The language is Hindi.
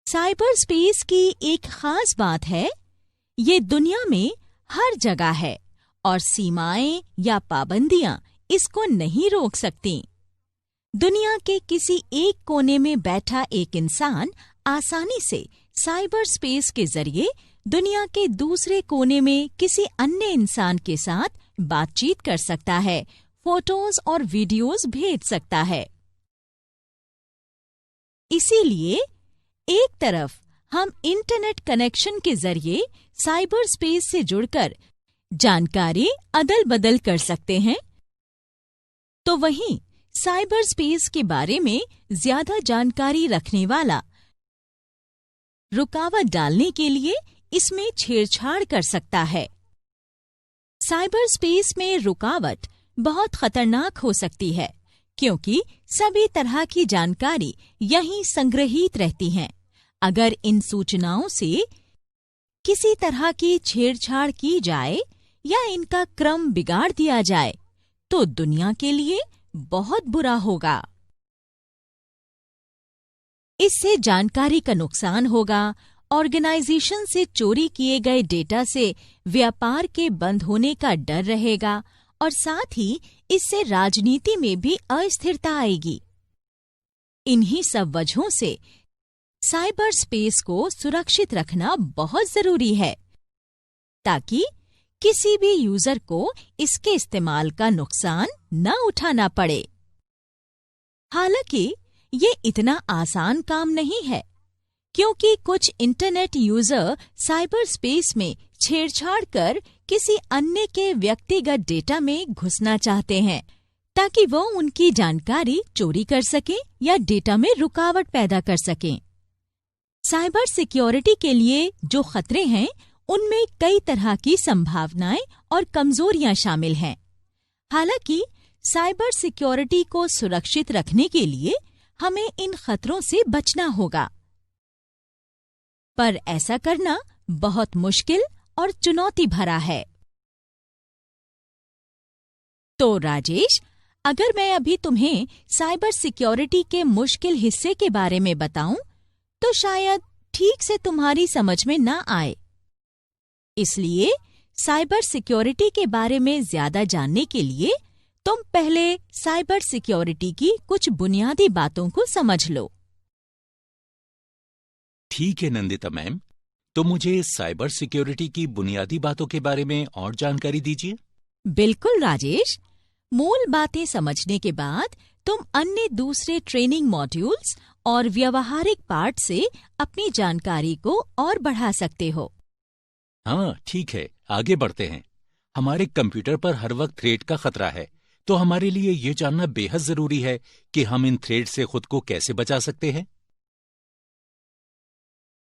साइबर स्पेस की एक खास बात है, ये दुनिया में हर जगह है और सीमाएं या पाबंदियां इसको नहीं रोक सकती। दुनिया के किसी एक कोने में बैठा एक इंसान आसानी से साइबर स्पेस के जरिए दुनिया के दूसरे कोने में किसी अन्य इंसान के साथ बातचीत कर सकता है, फोटोज और वीडियोस भेज सकता है। इसीलिए एक तरफ हम इंटरनेट कनेक्शन के जरिए साइबर स्पेस से जुड़कर जानकारी अदल बदल कर सकते हैं, तो वहीं साइबर स्पेस के बारे में ज्यादा जानकारी रखने वाला रुकावट डालने के लिए इसमें छेड़छाड़ कर सकता है। साइबर स्पेस में रुकावट बहुत खतरनाक हो सकती है, क्योंकि सभी तरह की जानकारी यहीं संग्रहित रहती हैं। अगर इन सूचनाओं से किसी तरह की छेड़छाड़ की जाए या इनका क्रम बिगाड़ दिया जाए, तो दुनिया के लिए बहुत बुरा होगा। इससे जानकारी का नुकसान होगा, ऑर्गेनाइजेशन से चोरी किए गए डेटा से व्यापार के बंद होने का डर रहेगा और साथ ही इससे राजनीति में भी अस्थिरता आएगी। इन्हीं सब वजहों से साइबर स्पेस को सुरक्षित रखना बहुत जरूरी है, ताकि किसी भी यूजर को इसके इस्तेमाल का नुकसान न उठाना पड़े। हालांकि ये इतना आसान काम नहीं है, क्योंकि कुछ इंटरनेट यूजर साइबर स्पेस में छेड़छाड़ कर किसी अन्य के व्यक्तिगत डेटा में घुसना चाहते हैं, ताकि वो उनकी जानकारी चोरी कर सकें या डेटा में रुकावट पैदा कर सकें। साइबर सिक्योरिटी के लिए जो खतरे हैं, उनमें कई तरह की संभावनाएं और कमजोरियां शामिल हैं। हालांकि साइबर सिक्योरिटी को सुरक्षित रखने के लिए हमें इन खतरों से बचना होगा, पर ऐसा करना बहुत मुश्किल और चुनौती भरा है। तो राजेश, अगर मैं अभी तुम्हें साइबर सिक्योरिटी के मुश्किल हिस्से के बारे में बताऊं, तो शायद ठीक से तुम्हारी समझ में ना आए। इसलिए साइबर सिक्योरिटी के बारे में ज्यादा जानने के लिए तुम पहले साइबर सिक्योरिटी की कुछ बुनियादी बातों को समझ लो। ठीक है नंदिता मैम, तो मुझे साइबर सिक्योरिटी की बुनियादी बातों के बारे में और जानकारी दीजिए। बिल्कुल राजेश, मूल बातें समझने के बाद तुम अन्य दूसरे ट्रेनिंग मॉड्यूल्स और व्यवहारिक पार्ट से अपनी जानकारी को और बढ़ा सकते हो। हाँ ठीक है, आगे बढ़ते हैं। हमारे कंप्यूटर पर हर वक्त थ्रेट का खतरा है, तो हमारे लिए ये जानना बेहद जरूरी है कि हम इन थ्रेट से खुद को कैसे बचा सकते हैं।